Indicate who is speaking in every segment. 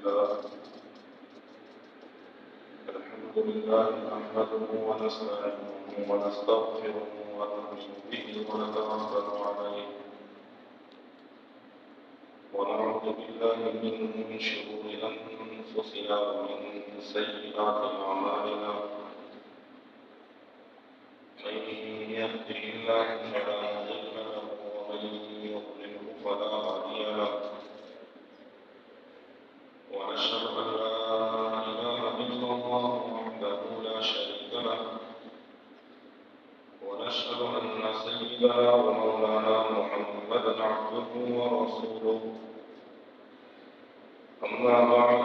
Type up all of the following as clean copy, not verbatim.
Speaker 1: الحمد لله نحمده ونستعينه ونستغفره ونؤمن به ونتوكل عليه ونعوذ بالله من شرور أنفسنا ومن سيئات أعمالنا من يهده الله فلا مضل له ومن يضلل فلا هادي له ونشهد أن لا إله إلا الله وحده لا شريك له ونشهد أن سيدنا ومولانا محمدا عبده ورسوله أما بعد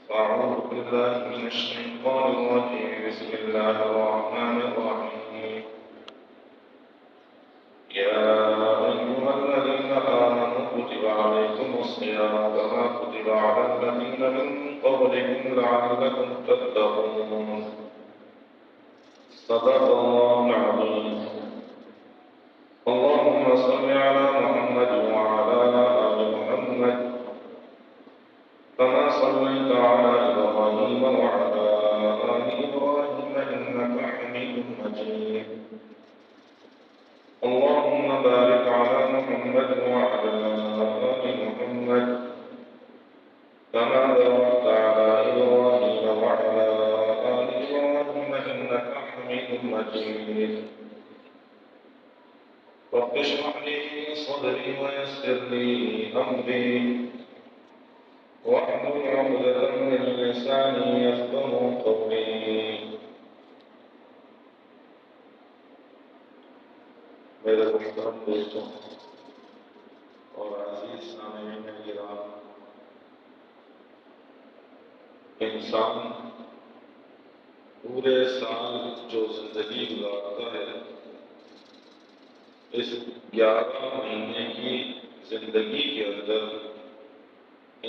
Speaker 1: فأعوذ بالله من الشيطان الرجيم بسم الله الرحمن الرحيم يا أيها الذين آمنوا كتب عليكم الصيام كما كتب على الذين من قبلكم لعلكم تتقون صدق الله العظيم اللهم صل على محمد وعلى آل محمد كما صليت على إبراهيم وعلى آل إبراهيم إنك حميد مجيد اللهم بارك على محمد وعلى آل محمد كما باركت على إبراهيم وعلى آل إبراهيم إنك حميد مجيد رب اشرح لي صدري ويسر لي أمري واحلل عقدة من لساني يفقهوا قولي میرے محترم دوستوں اور عزیز سامعین کرام، انسان پورے سال جو زندگی گزارتا ہے، اس 11 مہینے کی زندگی کے اندر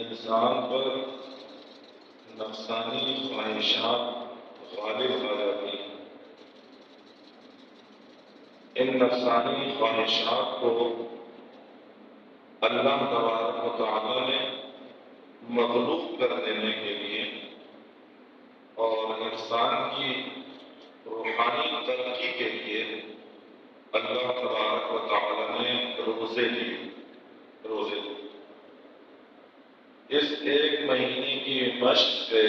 Speaker 1: انسان پر نفسانی خواہشات غالب آ جاتی ہیں۔ ان نفسانی خواہشات کو اللہ تبارک و تعالی نے مغلوب کر دینے کے لیے اور انسان کی روحانی ترقی کے لیے اللہ تبارک و تعالی نے روزے دیے۔ اس ایک مہینے کی مشق سے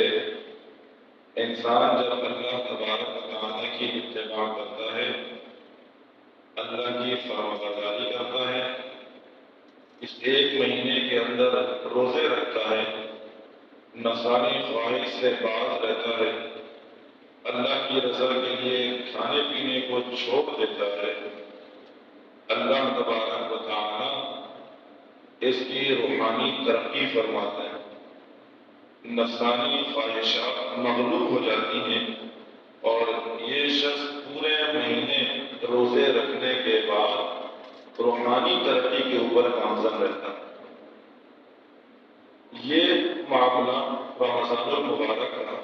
Speaker 1: انسان جب اللہ تبارک و تعالی کی اتباع کرتا ہے، اللہ کی فرمانبرداری کرتا ہے، اس ایک مہینے کے اندر روزے رکھتا ہے، نفسانی خواہش سے باز رہتا ہے، اللہ کی رضا کے لیے کھانے پینے کو چھوڑ دیتا ہے، اللہ تبارک و تعالی اس کی روحانی ترقی فرماتا ہے، نفسانی خواہشات مغلوب ہو جاتی ہیں اور یہ شخص پورے مہینے روزے رکھنے کے بعد روحانی ترقی کے اوپر گامزن رہتا ہے۔ یہ معاملہ رمضان المبارک کا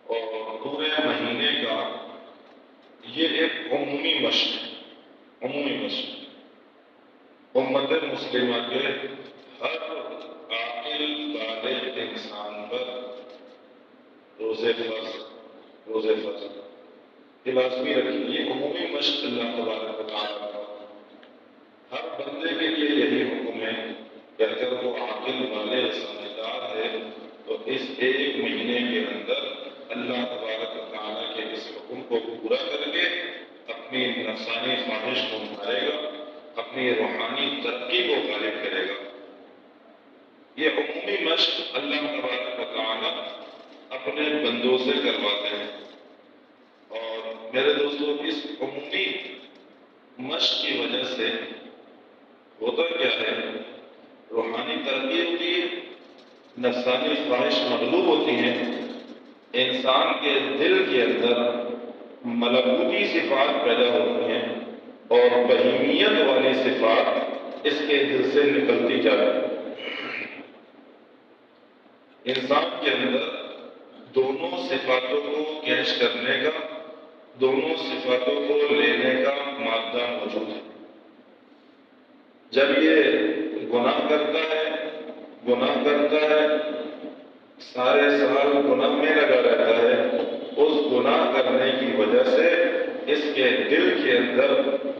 Speaker 1: اور پورے مہینے کا یہ ایک عمومی مشق ہے۔ امت مسلمہ کے ہر عاقل بالغ انسان پر روزے فرض یہ لازمی رکھیے۔ یہ عمومی مشق اللہ تبارک و تعالیٰ کا ہر بندے کے لیے یہی حکم ہے کہ اگر وہ عاقل بالغ سمجھدار ہے تو اس ایک مہینے کے اندر اللہ تبارک و تعالیٰ کے اس حکم کو پورا کر کے اپنی نفسانی خواہش کو مارے گا، اپنی روحانی ترقی کو غالب کرے گا۔ یہ عمومی مشق اللہ تبارک و تعالیٰ اپنے بندوں سے کرواتے ہیں، اور میرے دوستوں اس عمومی مشق کی وجہ سے ہوتا کیا ہے؟ روحانی ترقی ہوتی ہے، نفسانی خواہش مغلوب ہوتی ہے، انسان کے دل کے اندر ملکوتی صفات پیدا ہوتی ہیں اور بہیمیت والی صفات اس کے دل سے نکلتی جاتی ہے۔ انسان کے اندر دونوں صفاتوں کو کیش کرنے کا، دونوں صفاتوں کو لینے کا مادہ موجود ہے۔ جب یہ گناہ کرتا ہے، گناہ کرتا ہے، سارے سال گناہ میں لگا رہتا ہے، اس گناہ کرنے کی وجہ سے اس کے دل کے اندر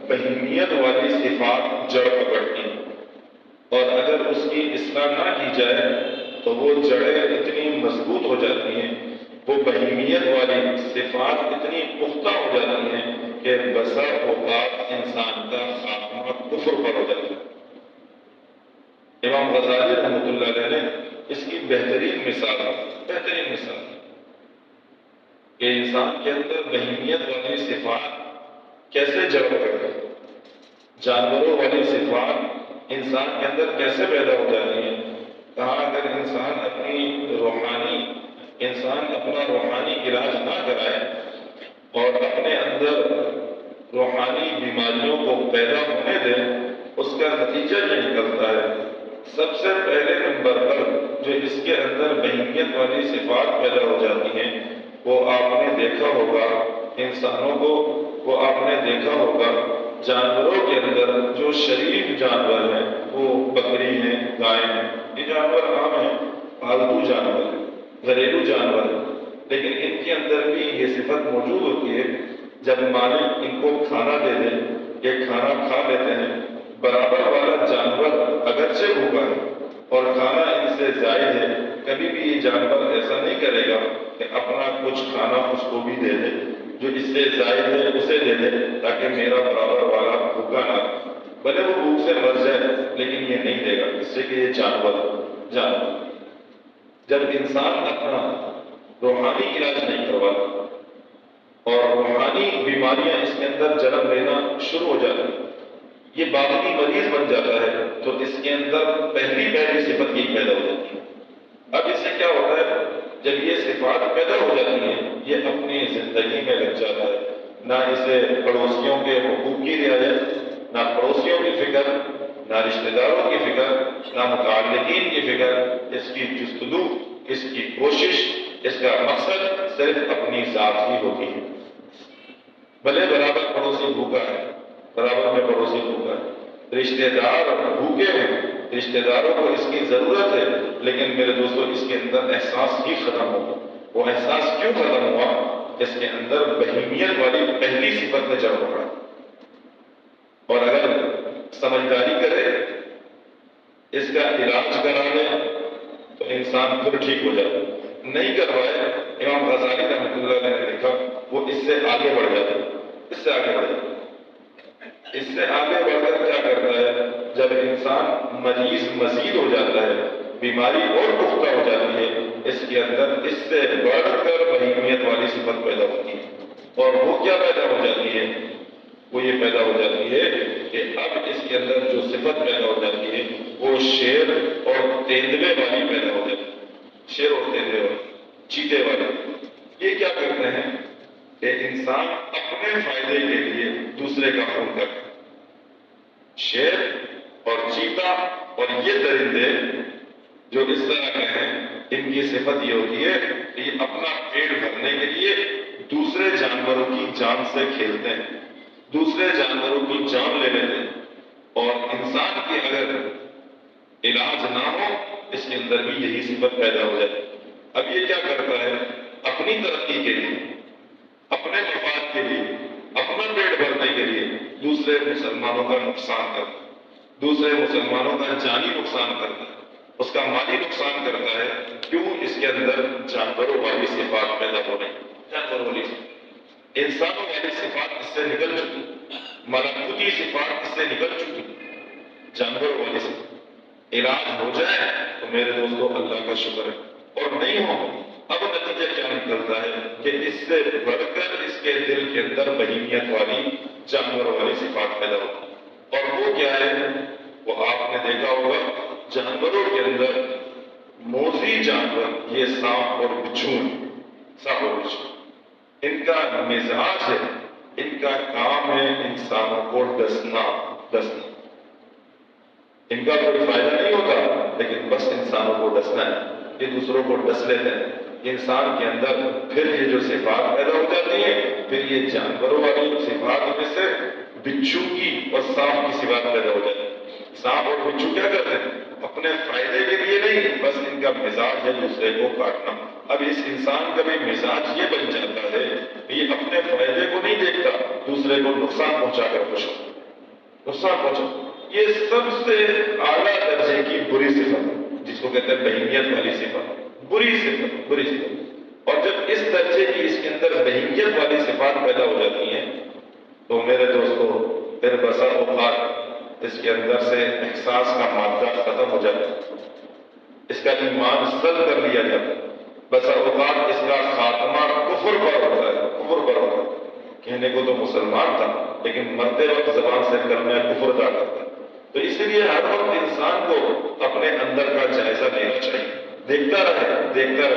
Speaker 1: بہیمیت والی صفات جڑ پکڑتی ہیں، اور اگر اس کی اصلاح نہ کی جائے تو وہ جڑیں اتنی مضبوط ہو جاتی ہیں، وہ بہیمیت والی صفات اتنی پختہ ہو جاتی ہیں کہ بسا اوقات انسان کا خاتمہ کفر پر ہو جاتا ہے۔ امام غزالی رحمۃ اللہ علیہ نے اس کی بہترین مثال کہ انسان کے اندر بہیمیت والی صفات کیسے جڑ پکڑتی ہیں، جانوروں والی صفات انسان کے اندر کیسے پیدا ہو جاتی ہیں۔ کہا اگر انسان اپنا روحانی علاج نہ کرائے اور اپنے اندر روحانی بیماریوں کو پیدا ہونے دے، اس کا نتیجہ یہ نکلتا ہے سب سے پہلے نمبر پر جو اس کے اندر بہیمیت والی صفات پیدا ہو جاتی ہیں، وہ آپ نے دیکھا ہوگا انسانوں کو، وہ آپ نے دیکھا ہوگا جانوروں کے اندر جو شریف جانور ہیں، وہ بکری ہیں، گائے ہیں، یہ جانور عام ہیں، پالتو جانور ہیں، گھریلو جانور ہیں، لیکن ان کے اندر بھی یہ صفت موجود ہوتی ہے جب مالک ان کو کھانا دے دے، یہ کھانا کھا لیتے ہیں، برابر والا جانور اگرچہ بھوکا ہے اور کھانا ان سے زائد ہے، کبھی بھی یہ جانور ایسا نہیں کرے گا کہ اپنا کچھ کھانا اس کو بھی دے دے، جو اس سے زائد ہے اسے دے دے تاکہ میرا برابر والا بھوکا نہ رہے، بھلے وہ بھوک سے مر جائے لیکن یہ نہیں دے گا، اس سے کہ یہ جانور جب انسان اپنا روحانی علاج نہیں کرواتا اور روحانی بیماریاں اس کے اندر جنم لینا شروع ہو جاتی ہیں، یہ باطنی مریض بن جاتا ہے، تو اس کے اندر پہلی صفت یہی پیدا ہو جاتی ہے۔ اب اس سے کیا ہوتا ہے، جب یہ صفات پیدا ہو جاتی ہیں، یہ اپنی زندگی میں لگ جاتا ہے، نہ اسے پڑوسیوں کے حقوق کی رعایت، نہ پڑوسیوں کی فکر، نہ رشتہ داروں کی فکر، نہ متعلقین کی فکر، اس کی جستجو، اس کی کوشش، اس کا مقصد صرف اپنی ذات ہی ہوتی ہے۔ بھلے برابر پڑوسی بھوکا ہے، برابر میں پڑوسی بھوکا ہے، رشتہ دار بھوکے ہیں، رشتہ داروں کو اس کی ضرورت ہے، لیکن میرے دوستوں اس کے اندر احساس ہی ختم ہو گیا۔ وہ احساس کیوں ختم ہوا؟ اس کے اندر بہیمیت والی پہلی صفت نے جڑ پکڑا، اور اگر سمجھداری کرے، اس کا علاج کرا لے تو انسان پھر ٹھیک ہو جائے، نہیں کروائے، امام غزالی رحمۃ اللہ علیہ نے لکھا وہ اس سے آگے بڑھ جاتا ہے، اس سے آگے بڑھ کر کیا کرتا ہے، جب انسان مریض مزید ہو جاتا ہے، بیماری اور پختہ ہو جاتی ہے، اس کے اندر اس سے بڑھ کر بہیمیت والی صفت پیدا ہوتی ہے، اور وہ کیا پیدا ہو جاتی ہے؟ وہ یہ پیدا ہو جاتی ہے کہ اب اس کے اندر جو صفت پیدا ہو جاتی ہے وہ شیر اور تیندوے والی پیدا ہو جاتی ہے، شیر اور تیندوے والی، چیتے والی۔ یہ کیا کرتے ہیں کہ انسان اپنے فائدے کے لیے دوسرے کا خون کرتا ہے۔ شیر اور چیتا اور یہ درندے جو اس طرح کے ہیں، ان کی صفت یہ ہوتی ہے کہ یہ اپنا پیٹ بھرنے کے لیے دوسرے جانوروں کی جان سے کھیلتے ہیں، دوسرے جانوروں کی جان لے لیتے ہیں، اور انسان کی اگر علاج نہ ہو اس کے اندر بھی یہی صفت پیدا ہو جائے۔ اب یہ کیا کرتا ہے، اپنی ترقی کے لیے، اپنے مفاد کے لیے، اپنا پیٹ بھرنے کے لیے دوسرے مسلمانوں کا نقصان کرتا ہے، دوسرے مسلمانوں کا جانی نقصان کرتا ہے، اس کا مالی نقصان کرتا ہے۔ کیوں؟ اس کے اندر جانوروں والی صفات پیدا ہو رہی، جانوروں والی صفات، انسانوں والی صفات اس سے نکل چکی، ملکوتی صفات اس سے نکل چکی، جانوروں والی صفات۔ علاج ہو جائے تو میرے دوستوں اللہ کا شکر ہے، اور نہیں ہو اب نتیجہ کیا نکلتا ہے کہ اس سے بڑھ کر اس کے دل کے اندر بہیمیت والی جانوروں والی صفات پیدا ہوتی ہے، اور وہ کیا ہے؟ وہ آپ نے دیکھا ہوگا جانوروں کے اندر موذی جانور یہ سانپ اور بچھو ہیں، سانپ اور بچھو، ان کا مزاج ہے، ان کا کام ہے انسانوں کو ڈسنا۔ ان کا کوئی فائدہ نہیں ہوتا لیکن بس انسانوں کو ڈسنا ہے، یہ دوسروں کو ڈس لیتے ہیں۔ انسان کے اندر پھر یہ جو صفات پیدا ہو جاتی ہیں، پھر یہ جانوروں والی صفات میں سے بچھو کی اور سانپ کی صفات پیدا ہو جاتی ہے۔ سانپ اور بچھو کیا کرتے ہیں؟ اپنے فائدے کے لیے نہیں، بس ان کا مزاج ہے دوسرے کو کاٹنا۔ اب اس انسان کا بھی مزاج یہ بن جاتا ہے، یہ اپنے فائدے کو نہیں دیکھتا، دوسرے کو نقصان پہنچا کر خوش ہوتا ہے، نقصان پہنچا۔ یہ سب سے اعلیٰ درجے کی بری صفت ہے، جس کو کہتے ہیں بہیمیت والی صفت، بری صفت، بری صفت۔ اور جب اس درجے کی اس کے اندر بہیمیت والی صفات پیدا ہو جاتی ہیں تو میرے دوستو پھر بسا اوقات اس کے اندر سے احساس کا مادہ ختم ہو جاتا ہے، اس کا ایمان سلب کر لیا جاتا ہے، بسا اوقات اس کا خاتمہ کفر پر ہوتا ہے، کفر پر ہوتا ہے۔ کہنے کو تو مسلمان تھا لیکن مرتے وقت زبان سے کلمہ کفر ادا کرتا ہے۔ تو اس لیے ہر وقت انسان کو اپنے اندر کا جائزہ لینا چاہیے، دیکھتا رہے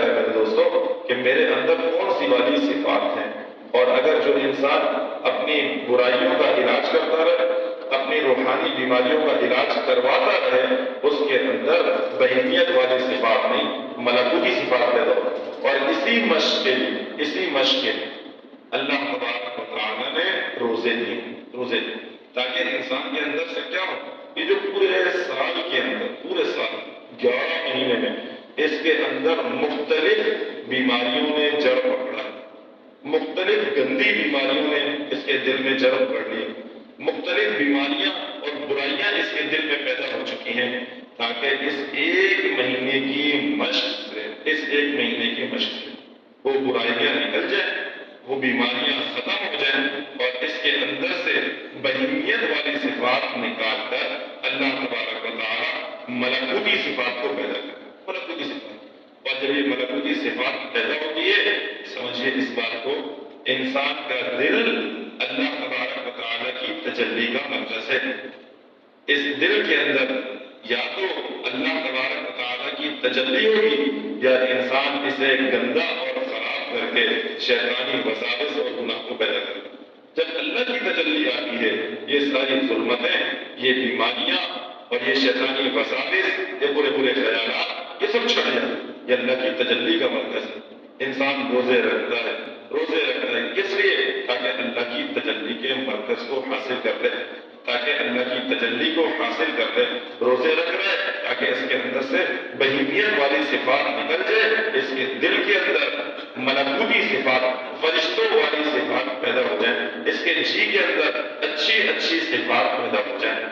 Speaker 1: میرے دوستو کہ میرے اندر کون سی والی صفات ہیں، اور اگر جو انسان اپنی برائیوں کا علاج کرتا رہے، اپنی روحانی بیماریوں کا علاج کرواتا رہے، اس کے اندر بہیمیت والی صفات نہیں ملکوتی صفات پیدا ہو۔ اور اسی مشق کے اللہ تبارک و تعالیٰ نے روزے دیے تاکہ انسان کے اندر سے کیا ہو، یہ جو پورے سال کے اندر، پورے سال 11 مہینے میں اس کے اندر مختلف بیماریوں نے جڑ پکڑا، مختلف گندی بیماریوں نے اس کے دل میں جڑ پکڑ لی، مختلف بیماریاں اور برائیاں اس کے دل میں پیدا ہو چکی ہیں، تاکہ اس ایک مہینے کی مشق سے وہ برائیاں نکل جائیں، وہ بیماریاں ختم ہو جائیں، اور اس کے اندر سے بہیمیت والی صفات نکال کر اللہ تبارک و تعالیٰ ملکوتی صفات کو پیدا کرے، ملکوتی صفات۔ اور جب یہ ملکوتی صفات پیدا ہوتی ہے، سمجھیے اس بات کو، انسان کا دل اللہ تبارک و تعالیٰ کی تجلی کا مرکز ہے۔ اس دل کے اندر یا تو اللہ تبارک و تعالیٰ کی تجلی ہوگی، یا انسان اسے گندا اور خراب کر کے شیطانی وساوس اور گناہ کو پیدا کرے۔ جب اللہ کی تجلی آتی ہے، یہ ساری ظلمتیں، یہ بیماریاں اور یہ شیطانی وساوس، یہ برے خیالات، یہ سب چھٹ جائیں۔ یہ اللہ کی تجلی کا مرکز ہے۔ انسان روزے رکھتا ہے کس لیے؟ تاکہ اللہ کی تجلی کے مرکز کو حاصل کر لے، تاکہ اللہ کی تجلی کو حاصل کر لے۔ روزے رکھ رہے تاکہ اس کے اندر سے بہیمیت والی صفات نکل جائے، اس کے دل کے اندر ملکوتی صفات، فرشتوں والی صفات پیدا ہو جائیں، اس کے جی کے اندر اچھی صفات پیدا ہو جائیں۔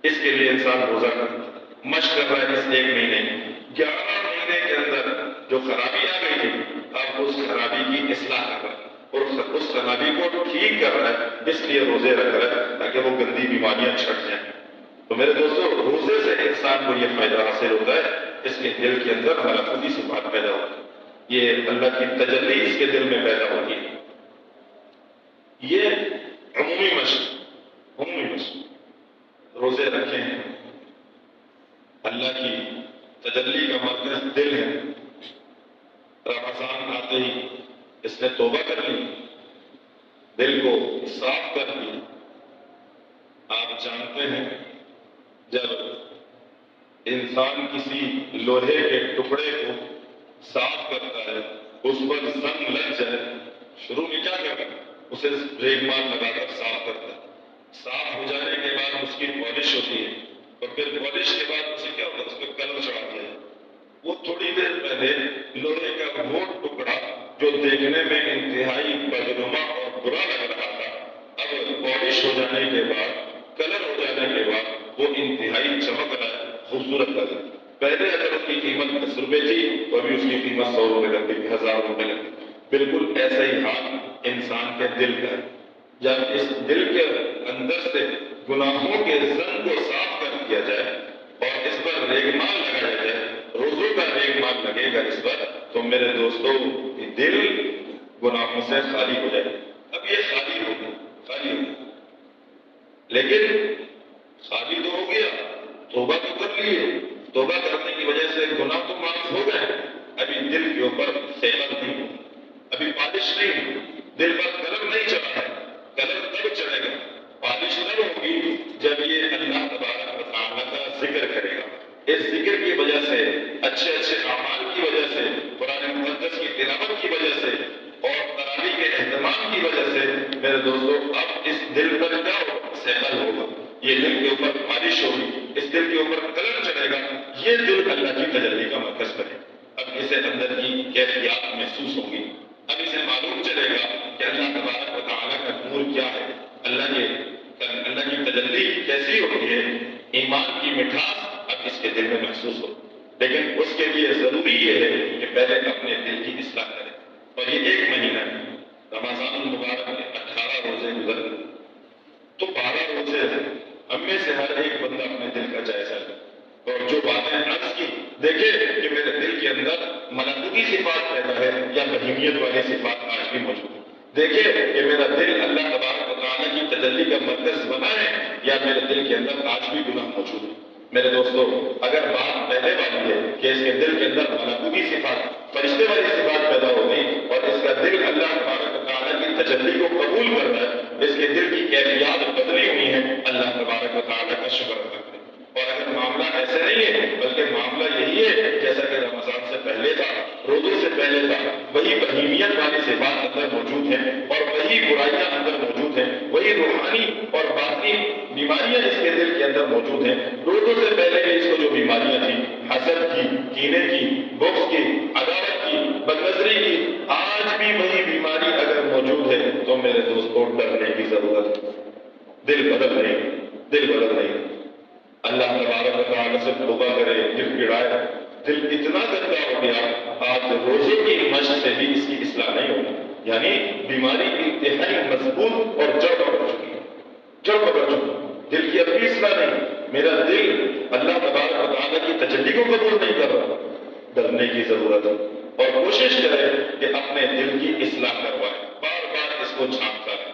Speaker 1: اس کے لیے انسان روزہ مشق کر رہا ہے اس ایک مہینے، 11 مہینے کے اندر جو خرابی آ گئی تھی، اب اس خرابی کی اصلاح کر رہا ہے، اور اس خرابی کو ٹھیک کر رہا ہے، اس لیے روزے رکھ رہا ہے تاکہ وہ گندی بیماریاں چھٹ جائیں۔ تو میرے دوستو، روزے سے انسان کو یہ فائدہ حاصل ہوتا ہے، اس کے دل کے اندر ملکوتی صفات پیدا ہوتی ہے، یہ اللہ کی تجلی اس کے دل میں پیدا ہوتی ہے۔ یہ عمومی مشق، روزے رکھے ہیں، اللہ کی تجلی کا مرکز دل ہے۔ رمضان آتے ہی اس نے توبہ کر لی، دل کو صاف کر لی۔ آپ جانتے ہیں جب انسان کسی لوہے کے ٹکڑے کو صاف کرتا ہے، اس پر زنگ لگ جائے، شروع میں کیا کرتا ہے؟ اسے ریگمال لگا کر صاف کرتا ہے۔ صاف ہو جانے کے بعد اس کی پالش ہوتی ہے، اور پھر پالش کے بعد اسے کیا ہوتا ہے؟ اس پہ کلر چڑھا دیا ہے۔ وہ تھوڑی دیر پہلے لوہے کا وہ ٹکڑا جو دیکھنے میں انتہائی بدنما اور برا لگ رہا تھا، اب پالش ہو جانے کے بعد، کلر ہو جانے کے بعد وہ انتہائی چمک رہا ہے، خوبصورت لگ رہا ہے۔ پہلے اگر اس کی قیمت 10 روپے تھی تو ابھی اس کی قیمت 100 روپے لگتی، 1000 روپے لگتی۔ بالکل ایسا ہی حال انسان کے دل کا ہے۔ جب اس دل کے اندر سے گناہوں کے زنگ کو صاف کر دیا جائے اور اس پر ریگمال لگایا جائے، روزوں کا ریگمال لگے گا اس پر، تو میرے دوستو دل گناہوں سے خالی ہو جائے۔ اب یہ خالی ہو گیا، لیکن خالی تو ہو گیا، توبہ تو کر لیے، توبہ کرنے کی وجہ سے گناہ تو معاف ہو گئے، ابھی دل کے اوپر سیلن نہیں ہو، ابھی پالش نہیں ہو، دل پر کلر نہیں چڑھا ہے۔ کلر تب چڑھے گا، پالش تب ہوگی جب یہ اللہ تبارک و تعالیٰ کا ذکر کرے گا۔ اس ذکر کی وجہ سے، اچھے اعمال کی وجہ سے، قرآن مقدس کی تلاوت کی وجہ سے اور تراویح کے اہتمام کی وجہ سے، میرے دوستو اب اس دل پر کیا ہوگا؟ سیلن ہوگا، یہ دل کے اوپر پالش ہوگی، اس دل کے اوپر قلم چڑھے گا، یہ دل اللہ کی تجلی کا مرکز بنے۔ اب اسے اندر کی کیفیات محسوس ہوں گی، اب اسے معلوم چلے گا کہ اللہ تبارک و تعالیٰ کا نور کیا ہے، اللہ کی تجلی کیسی ہوتی ہے، ایمان کی مٹھاس اب اس کے دل میں محسوس ہو۔ لیکن اس کے لیے ضروری یہ ہے کہ پہلے اپنے دل کی اصلاح کرے، اور یہ 1 مہینہ ہے رمضان المبارک میں 18 روزے گزر گئے تو 12 روزے ہیں، ہم میں سے ہر ایک بندہ اپنے دل کا جائزہ لے اور جو باتیں عرض کی دیکھے کہ میرے دل کے اندر ملکوتی صفات پیدا ہے یا بہیمیت والی صفات آج بھی موجود ہے، دیکھے کہ میرا دل اللہ تبارک و تعالیٰ کی تجلی کا مرکز بنا ہے یا میرے دل کے اندر آج بھی گناہ موجود ہے۔ میرے دوستو، اگر بات پہلے والی ہے کہ اس کے دل کے اندر ملکوتی صفات، فرشتے والی صفات پیدا ہو گئی اور اس کا دل اللہ تبارک و تعالیٰ کی تجلی کو قبول کر رہا ہے، اس کے دل کی کیفیات بدلی ہوئی ہیں، اللہ تبارک و تعالیٰ کا شکر ادا کریں۔ اور اگر معاملہ ایسے نہیں ہے بلکہ معاملہ یہی ہے جیسا کہ رمضان سے پہلے تھا، روزوں سے پہلے تھا، وہی بہیمیت والی صفات اندر موجود ہیں اور وہی برائیاں اندر موجود ہیں، وہی روحانی اور باطنی بیماریاں اس کے دل کے اندر موجود ہیں، روزوں سے پہلے بھی اس کو جو بیماریاں تھیں، حسد کی، کینے کی، بغض کی، عداوت کی، بدنظری کی، آج بھی وہی بیماری اگر موجود ہے تو میرے دوستوں ڈرنے کی ضرورت ہے۔ دل بدل نہیں، دل بدل نہیں، اللہ تبارک و تعالیٰ سے توبہ کرے، دل گڑائے، دل اتنا گندا ہو گیا آج روزے کی مشق سے بھی اس کی اصلاح نہیں ہوگی، یعنی بیماری انتہائی مضبوط اور جڑ پکڑ چکی ہے، جڑ پکڑ چکی ہے، دل کی اپنی اصلاح نہیں، میرا دل اللہ تبارک و تعالیٰ کی تجلی کو قبول نہیں کر رہا، ڈرنے کی ضرورت ہے اور کوشش کرے کہ اپنے دل کی اصلاح کروائے، بار بار اس کو جھانکتا ہے،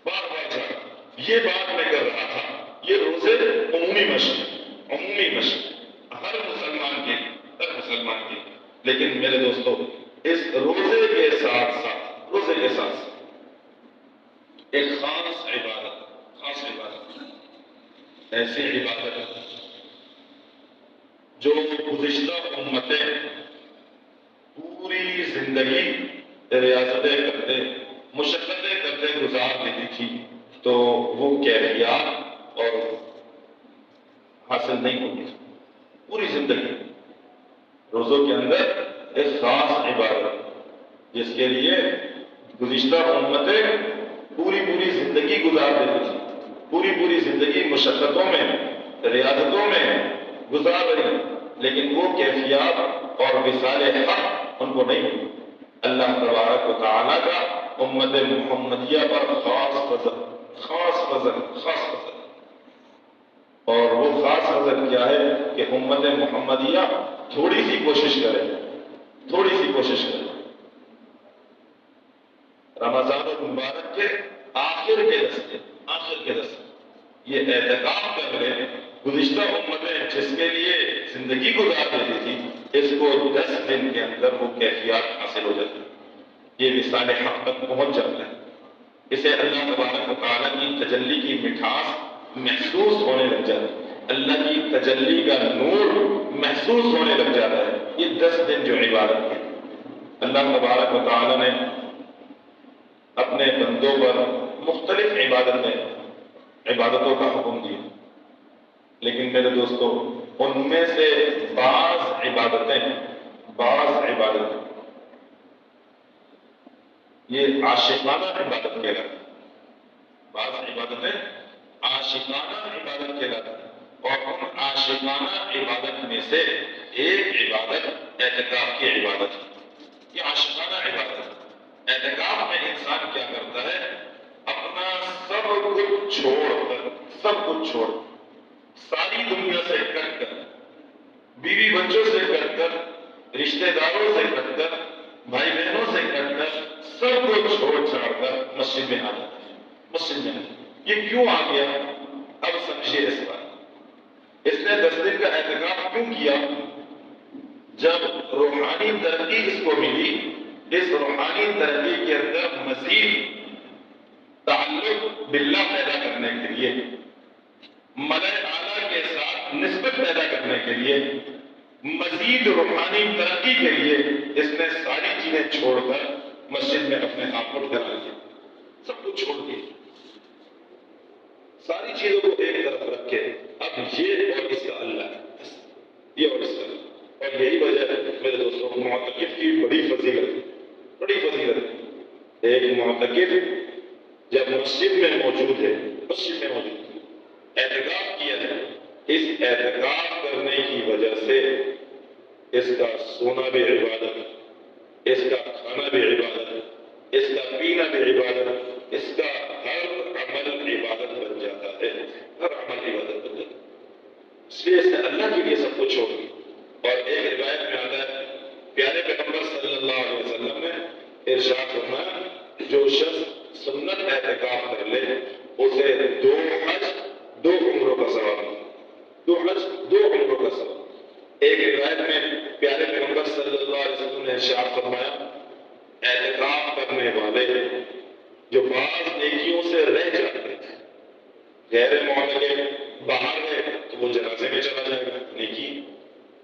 Speaker 1: بار بار جھانک، یہ بات میں کر رہا تھا، یہ روزے عمومی مشق، عمومی مشق ہر مسلمان کی، لیکن میرے دوستو اس روزے کے ساتھ ساتھ ایک خاص عبادت، ایسی عبادت جو گزشتہ امتیں پوری زندگی ریاضتیں کرتے، مشقتیں کرتے گزار دیتی تھی، تو وہ کیفیات اور حاصل نہیں ہوتی پوری زندگی۔ روزوں کے اندر ایک خاص عبادت جس کے لیے گزشتہ امتیں پوری زندگی گزار دیتی تھی، پوری زندگی مشقتوں میں، ریاضتوں میں گزار رہی، لیکن وہ کیفیات اور وصال حق ان کو نہیں ہوئی۔ اللہ تبارک و تعالیٰ کا امت محمدیہ پر خاص فضل، اور وہ خاص فضل کیا ہے کہ امت محمدیہ تھوڑی سی کوشش کرے، رمضان المبارک کے آخر کے دستے یہ اعتکاف کر لے، گزشتہ امتیں جس کے لیے زندگی گزار دیتی تھی، اس کو 10 دن کے اندر وہ کیفیات حاصل ہو جاتی، یہ وصال حق تک پہنچ جاتا ہے، اسے اللہ تبارک و تعالیٰ کی تجلی کی مٹھاس محسوس ہونے لگ جاتا ہے، اللہ کی تجلی کا نور محسوس ہونے لگ جاتا ہے۔ یہ 10 دن جو عبادت ہے، اللہ تبارک و تعالیٰ نے اپنے بندوں پر مختلف عبادتوں کا حکم دیا، لیکن میرے دوستو ان میں سے بعض عبادتیں یہ عاشقانہ عبادت کہلاتی، بعض عبادتیں عاشقانہ عبادت کہلاتی، اور ان عاشقانہ عبادت میں سے ایک عبادت اعتکاف کی عبادت ہے۔ یہ عاشقانہ عبادت ہے۔ اعتکاف میں انسان کیا کرتا ہے؟ اپنا سب کچھ چھوڑ ساری دنیا سے کٹ کر، بیوی بچوں سے کٹ کر، رشتہ داروں سے کٹ کر، بھائی بہنوں سے کٹ کر، سب کو چھوڑ چھاڑ کر مسجد میں آ جاتا ہے، مسجد میں یہ کیوں آ گیا؟ اب سمجھیے اس بات، اس نے 10 دن کا اعتکاف کیوں کیا؟ جب روحانی ترقی اس کو ملی، اس روحانی ترقی کے اندر مزید تعلق باللہ پیدا کرنے کے لیے، ملائے اعلیٰ کے ساتھ نسبت پیدا کرنے کے لیے، مزید روحانی ترقی کے لیے اس نے ساری چیزیں چھوڑ کر مسجد میں اپنے آپ کو ڈھلا لیا، سب کچھ چھوڑ دیا، ساری چیزوں کو ایک طرف رکھ کے اب یہ اور اس کا اللہ، یہ اور اس کا اللہ۔ اور یہی وجہ ہے میرے دوستوں، معتکف کی بڑی فضیلت، بڑی فضیلت۔ ایک معتکف جب مسجد میں موجود ہے، مسجد میں موجود ہے، اعتکاف کیا ہے، اس اعتکاف کرنے کی وجہ سے اس کا سونا بھی عبادت، اس کا کھانا بھی عبادت، اس کا پینا بھی عبادت، اس کا ہر عمل عبادت بن جاتا ہے، ہر عمل عبادت بن جاتا ہے۔ اس لیے اس نے اللہ کے لیے سب کچھ چھوڑ دیا۔ اور ایک روایت میں آتا ہے، پیارے پیغمبر صلی اللہ علیہ وسلم نے ارشاد فرمایا، جو شخص سنت اعتکاف کر لے اسے 2 حج 2 عمروں کا ثواب، 2 حج 2 عمروں کا ثواب۔ ایک روایت میں پیارے پیغمبر صلی اللہ علیہ وسلم نے ارشاد فرمایا، اعتکاف کرنے والے جو بعض نیکیوں سے رہ جاتے ہیں، غیر معتکف باہر ہے تو وہ جنازے میں چلا جائے گا، نیکی۔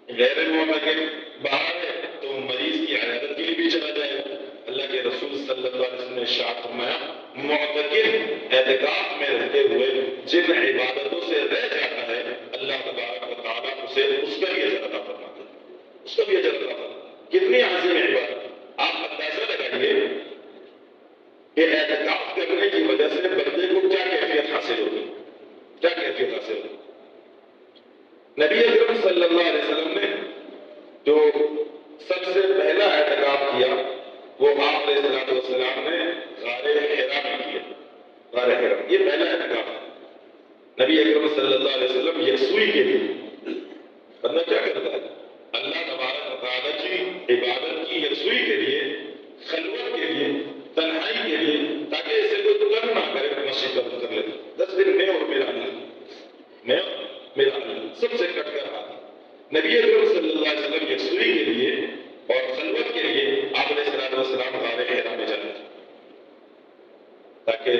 Speaker 1: غیر معتکف باہر ہے تو مریض کی عیادت کے لیے بھی چلا جائے گا۔ اللہ کے رسول صلی اللہ علیہ وسلم نے ارشاد فرمایا، معتکف اعتکاف میں رہتے ہوئے جن عبادتوں سے رہ جاتا ہے، اللہ تبارک و تعالیٰ اسے اس کا بھی اجر عطا فرماتا ہے، اس کا بھی اجر عطا فرماتا ہے۔ کتنی عظیم عبادت! آپ اندازہ لگائیے کہ اعتکاف کرنے کی وجہ سے بندے کو کیا کیفیت حاصل ہوگی، کیا کیفیت حاصل ہوگی۔ نبی اکرم صلی اللہ علیہ وسلم نے جو سب سے پہلا اعتکاف کیا وہ آپ علیہ السلام نے غار حرا میں کیا، غار حرا، یہ پہلا اعتکاف ہے۔ نبی اکرم صلی اللہ علیہ وسلم یکسوئی کے لیے، بندہ کیا کرتا ہے، اللہ تبارک و تعالیٰ کی عبادت کی یکسوئی کے لیے، خلوت کے لیے، تنہائی کے لیے، تاکہ اسے کوئی تنگ نہ کرے، مسجد کا کر لے 10 دن میں اور میرا اللہ، میں میرا اللہ سب سے کٹ کر آتا۔ نبی اکرم صلی اللہ علیہ وسلم یکسوئی کے لیے اور خلوت کے لیے آپ علیہ السلام غار حرا میں جاتے تاکہ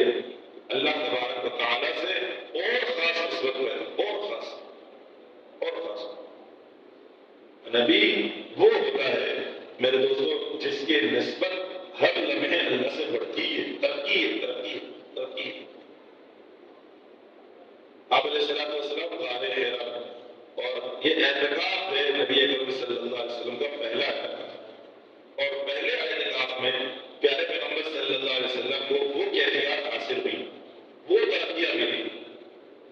Speaker 1: اللہ تبارک و تعالیٰ سے اور خاص نسبت میں، اور خاص، اور خاص۔ نبی وہ ہوتا ہے میرے دوستوں جس کی نسبت ہر لمحے اللہ سے بڑھتی ہے، ترقی ہے، ترقی ہے، ترقی ہے۔ آپ علیہ السلام غار حرا، اور یہ اعتکاف ہے نبی اکرم صلی اللہ علیہ وسلم کا پہلا اعتکاف۔ اور پہلے اعتکاف میں پیارے پیغمبر صلی اللہ علیہ وسلم کو وہ کیفیات حاصل ہوئی، وہ ترقیاں ملی،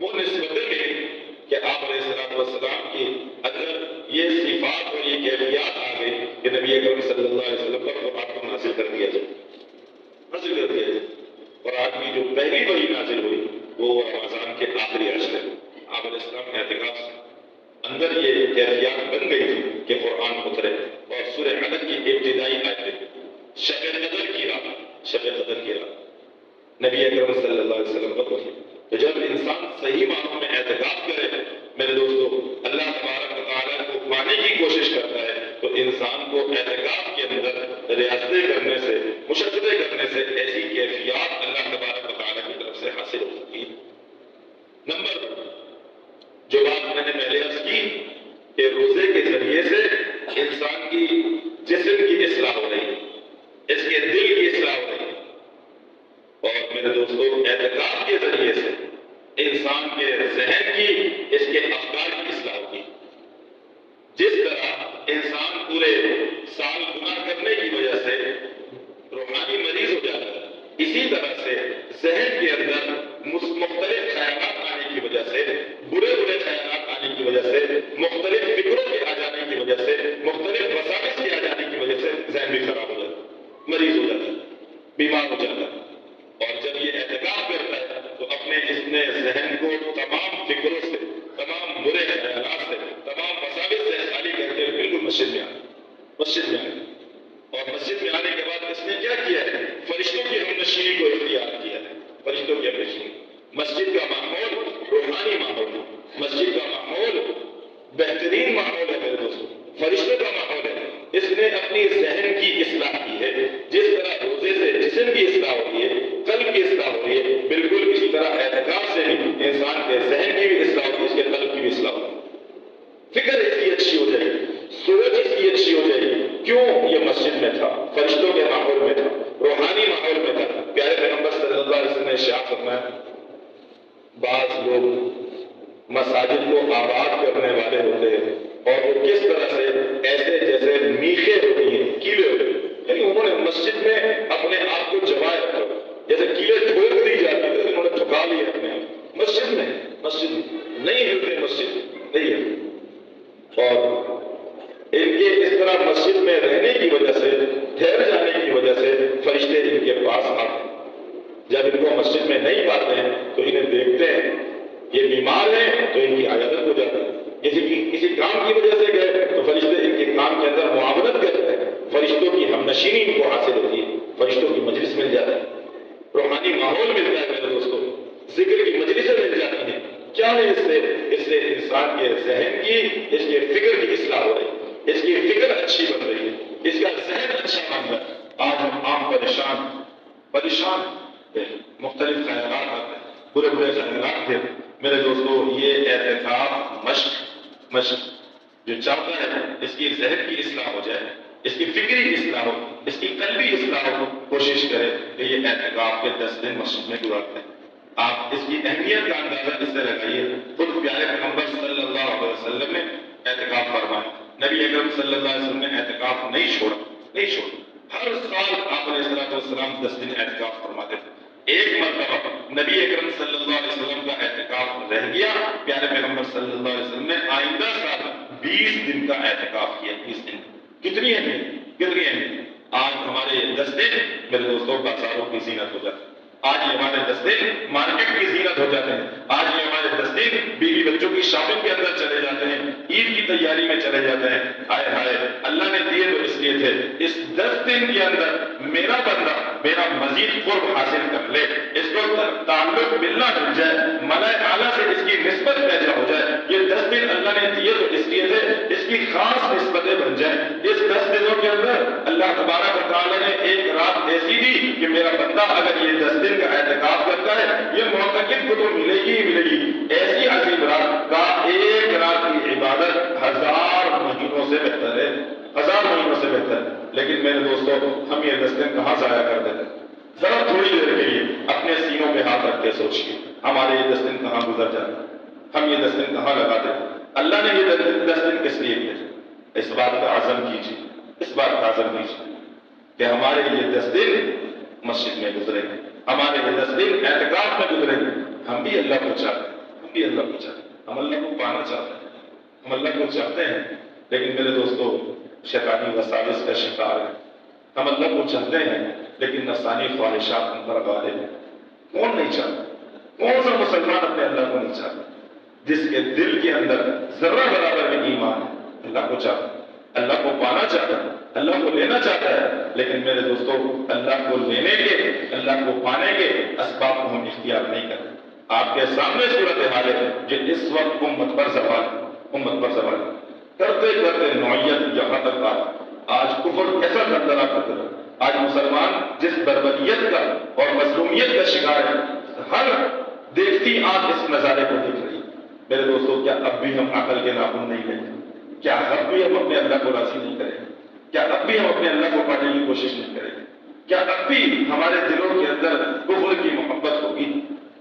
Speaker 1: وہ نسبتیں ملی کہ آپ علیہ السلام کی اندر یہ صفات اور یہ کیفیات آ گئی کہ نبی اکرم صلی اللہ علیہ وسلم پر قرآن کو نازل کر دیا جائے، نازل کر دیا جائے۔ قرآن کی جو پہلی وحی نازل ہوئی وہ رمضان کے آخری عشرے میں آپ علیہ السلام کے اعتکاف سے اندر یہ کیفیات بن گئی تھی کہ قرآن اترے۔ اور سورہ علق کی ابتدائی آیتیں، شب قدر کی رات، شب قدر کی رات نبی اکرم صلی اللہ علیہ وسلم پر اتری۔ تو جب انسان صحیح معنوں میں اعتکاف کرے میرے دوستو، اللہ تبارک و تعالیٰ کو پانے کی کوشش کرتا ہے، تو انسان کو اعتکاف کے اندر ریاضتیں کرنے سے، مشقتیں کرنے سے ایسی کیفیات اللہ تبارک و تعالیٰ کی طرف سے حاصل ہو سکتی ہے۔ نمبر جو بات میں نے پہلے عرض کی کہ روزے کے ذریعے سے انسان کی جسم کی اصلاح ہو رہی ہے، اس کے دل کی اصلاح ہو رہی ہے، اور میرے دوستو اعتکاف کے ذریعے سے انسان کے ذہن کی، اس کے افکار کی اصلاح ہوگی۔ جس طرح انسان پورے سال گناہ کرنے کی وجہ سے روحانی مریض ہو جاتا ہے، اسی طرح سے ذہن کے اندر مختلف خیالات آنے کی وجہ سے، برے برے خیالات آنے کی وجہ سے، مختلف فکروں کے آ جانے کی وجہ سے، مختلف وساوس کے آ جانے کی وجہ سے ذہن بھی خراب ہو جاتا ہے، مریض ہو جاتا ہے، بیمار ہو جاتا ہے۔ اور جب یہ اعتکاف کرتا ہے تو اپنے اس نے ذہن کو تمام فکروں سے، تمام برے خیالات سے، تمام وساوس سے خالی کر کے بالکل مسجد میں آنا، مسجد میں آنا۔ اور مسجد میں آنے کے بعد اس نے کیا کیا ہے، فرشتوں کی ہمنشینی کو اختیار کیا ہے، فرشتوں کی ہمنشینی۔ مسجد کا ماحول روحانی ماحول ہے، مسجد کا ماحول بہترین ماحول ہے میرے دوستوں، فرشتوں کا ماحول ہے۔ اس نے اپنی ذہن کی اصلاح کی ہے، جس طرح روزے سے جسم کی اصلاح ہو رہی ہے، قلب کی اصلاح ہو رہی ہے، بالکل اسی طرح اعتکاف سے بھی انسان کے ذہن کی بھی اصلاح ہوتی ہے، اس کے قلب کی بھی اصلاح ہوتی ہے، فکر اس کی اچھی ہو جائے گی، سوچ اس کی اچھی ہو جائے گی۔ کیوں؟ یہ مسجد میں تھا، فرشتوں کے ماحول میں تھا، روحانی ماحول میں تھا۔ پیارے پیغمبر صلی اللہ علیہ وسلم نے ارشاد فرمایا، بعض لوگ مساجد کو آباد کرنے والے ہوتے ہیں اور وہ کس طرح سے ایسے جیسے میخیں ہوتی ہیں، کیلے ہوتے ہیں، یعنی انہوں نے مسجد میں اپنے آپ کو جمائے رکھا، جیسے کیلے ٹھوک دی جاتی تھی انہوں نے ٹھکا لیے اپنے مسجد میں، مسجد نہیں ہلتے، مسجد نہیں ہلتے، اور ان کے اس طرح مسجد میں رہنے کی وجہ سے، ٹھہر جانے کی وجہ سے فرشتے ان کے پاس آتے ہیں۔ جب ان کو مسجد میں نہیں پاتے ہیں تو انہیں دیکھتے ہیں یہ بیمار ہیں تو ان کی عیادت ہو جاتی ہے، کسی کام کی وجہ سے گئے تو فرشتے ان کے کام کے اندر معاونت کرتے ہیں، فرشتوں کی ہمنشینی ان کو حاصل ہوتی ہے، فرشتوں کی مجلس مل جاتی ہے، روحانی ماحول ملتا ہے میرے دوستوں، ذکر کی مجلسیں مل جاتی ہیں۔ کیا ہے اس سے انسان کے ذہن کی، اس کے فکر کی اصلاح ہو رہی ہے، اس کی فکر اچھی بن رہی ہے، اس کا ذہن اچھا بن رہا ہے۔ آج ہم عام پریشان مختلف خیالات آتے ہیں، برے خیالات تھے میرے دوستو۔ یہ اعتکاف مشق جو چاہتا ہے اس کی ذہن کی اصلاح ہو جائے، اس کی فکری اصلاح ہو، اس کی قلبی اصلاح ہو، کوشش کرے کہ یہ اعتکاف کے 10 دن مسجد میں گزارتے ہیں۔ آپ اس کی اہمیت کا اندازہ اس سے لگائیے، خود پیارے پیغمبر صلی اللہ علیہ وسلم نے اعتکاف فرمایا، نبی اکرم صلی اللہ علیہ وسلم نے اعتکاف نہیں چھوڑا۔ ہر سال آپ علیہ السلام 10 دن اعتکاف فرماتے تھے۔ ایک مرتبہ نبی اکرم صلی اللہ علیہ وسلم کا اعتکاف رہ گیا، پیارے پیغمبر صلی اللہ علیہ وسلم نے آئندہ سال 20 دن کا اعتکاف کیا۔ 20 دن کتنی اہمیت! آج ہمارے 10 دن میرے دوستوں بازاروں کی زینت ہو جاتی ہے، آج یہ ہمارے 10 دن مارکیٹ کی زینت ہو جاتے ہیں، آج یہ ہمارے 10 دن بیوی بچوں کی شاپنگ کے اندر چلے جاتے ہیں، عید کی تیاری میں چلے جاتے ہیں۔ ہائے ہائے، اللہ نے دیے تو اس لیے تھے، اس 10 دن کے اندر میرا بندہ میرا مزید قرب حاصل کر لے، اس کو تعلق ملنا مل جائے، ملائے اعلیٰ سے اس کی نسبت پیدا ہو جائے۔ یہ 10 دن اللہ نے دیے تو اس لیے تھے، اس کی خاص نسبتیں بن جائیں۔ اس 10 دنوں کے اندر اللہ تبارک و تعالیٰ نے ایک رات ایسی دی کہ میرا بندہ اگر یہ 10 دن کا اعتکاف کرتا ہے، یہ معتکف کو تو ملے گی ایسی عظیم رات کا ایک رات کی عبادت 1000 مہینوں سے بہتر ہے، 1000 مہینوں سے بہتر ہے۔ لیکن میرے دوستو، ہم یہ 10 دن کہاں ضائع کر دیتے ہیں؟ ذرا تھوڑی دیر کے لیے اپنے سینوں پہ ہاتھ رکھ کے سوچیے، ہمارے یہ 10 دن کہاں گزر جاتے ہیں؟ ہم یہ 10 دن کہاں لگاتے ہیں؟ اللہ نے یہ 10 دن کس لیے دیے؟ اس بات کا عزم کیجیے، اس بات کا عزم کیجیے کہ ہمارے یہ 10 دن مسجد میں گزرے گے، ہمارے یہ 10 دن اعتکاف میں گزرے گے۔ ہم بھی اللہ کو چاہتے ہیں، ہم اللہ کو پانا چاہتے ہیں، ہم اللہ کو چاہتے ہیں، لیکن میرے دوستو شیطانی وساوس کا شکار ہے۔ ہم اللہ کو چاہتے ہیں لیکن نفسانی خواہشات ہم پر غالب ہیں۔ کون نہیں چاہتا؟ کون سا مسلمان اپنے اللہ کو نہیں چاہتا؟ جس کے دل کے اندر ذرہ برابر میں ایمان ہے، اللہ کو چاہتا ہے، اللہ کو پانا چاہتا ہے، اللہ کو لینا چاہتا ہے، لیکن میرے دوستو اللہ کو لینے کے، اللہ کو پانے کے اسباب کو ہم اختیار نہیں کرتے۔ آپ کے سامنے صورتحال ہے جو اس وقت امت پر سوال کرتے کرتے نوعیت یہاں تک آج کفر ایسا دندرا کرتا ہے، آج مسلمان جس بربریت کا اور مظلومیت کا شکار ہے، ہر دیکھتی آنکھ اس نظارے کو دیکھ رہی ہے۔ میرے دوستو، کیا اب بھی ہم عقل کے ناخن نہیں لیتے؟ کیا اب بھی ہم اپنے اللہ کو راضی نہیں کریں؟ کیا اب بھی ہم اپنے اللہ کو پانے کی کوشش نہیں کریں؟ کیا اب بھی ہمارے دلوں کے اندر کفر کی محبت ہوگی؟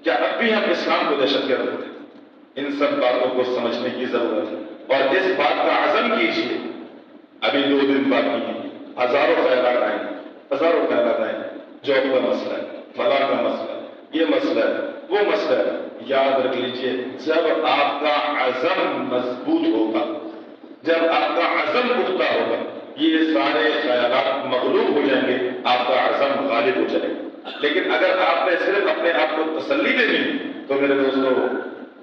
Speaker 1: کیا اب بھی ہم اسلام کو دہشت گرد ہوتے ہیں؟ ان سب باتوں کو سمجھنے کی ضرورت ہے اور اس بات کا عزم کیجیے۔ ابھی 2 دن باقی ہیں، ہزاروں خیالات آئیں، جاب کا مسئلہ ہے، فلاں کا مسئلہ ہے، یہ مسئلہ ہے، وہ مسئلہ ہے۔ یاد رکھ لیجیے، جب آپ کا عزم مضبوط ہوگا، جب آپ کا عزم پختہ ہوگا، یہ سارے خیالات مغلوب ہو جائیں گے، آپ کا عزم غالب ہو جائے گا۔ لیکن اگر آپ نے صرف اپنے آپ کو تسلی دینی تو میرے دوستو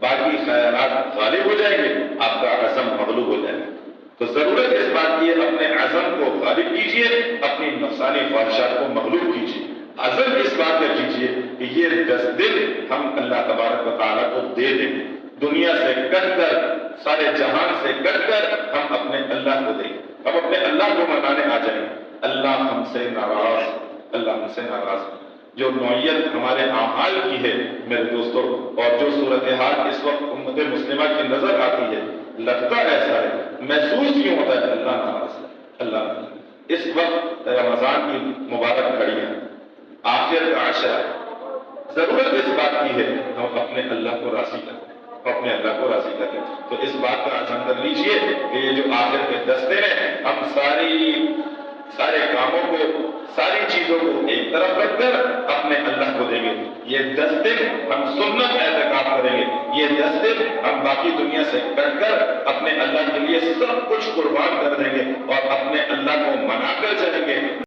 Speaker 1: باقی خیالات غالب ہو جائیں گے، آپ کا عزم مغلوب ہو جائے گا۔ تو ضرورت اس بات کی ہے، اپنے عزم کو غالب کیجیے، اپنی نفسانی خواہشات کو مغلوب کیجیے۔ عزم اس بات کا کیجیے کہ یہ 10 دن ہم اللہ تبارک و تعالیٰ کو دے دیں، دنیا سے کٹ کر، سارے جہان سے کٹ کر ہم اپنے اللہ کو دیں، ہم اپنے اللہ کو منانے آ جائیں۔ اللہ ہم سے ناراض جو نوعیت ہمارے اعمال کی ہے میرے دوستو، اور جو صورتحال اس وقت امت مسلمہ کی نظر آتی ہے، لگتا ایسا ہے، محسوس کیوں ہوتا ہے؟ اللہ ناراض ہے، اللہ اس وقت رمضان کی مبارک گھڑیاں، آخر کا عشرہ، ضرورت اس بات کی ہے ہم اپنے اللہ کو راضی کریں، اپنے اللہ کو راضی کریں۔ تو اس بات کا عزم کر لیجئے کہ یہ جو آخر کے 10 دن ہیں ہم سارے کاموں کو، ساری چیزوں کو ایک طرف رکھ کر اپنے اللہ کو دیں گے۔ یہ 10 دن ہم سنت اعتکاف کریں گے، یہ 10 دن ہم باقی دنیا سے کٹ کر اپنے اللہ کے لیے سب کچھ قربان کر دیں گے اور اپنے اللہ کو منا کر چلیں گے۔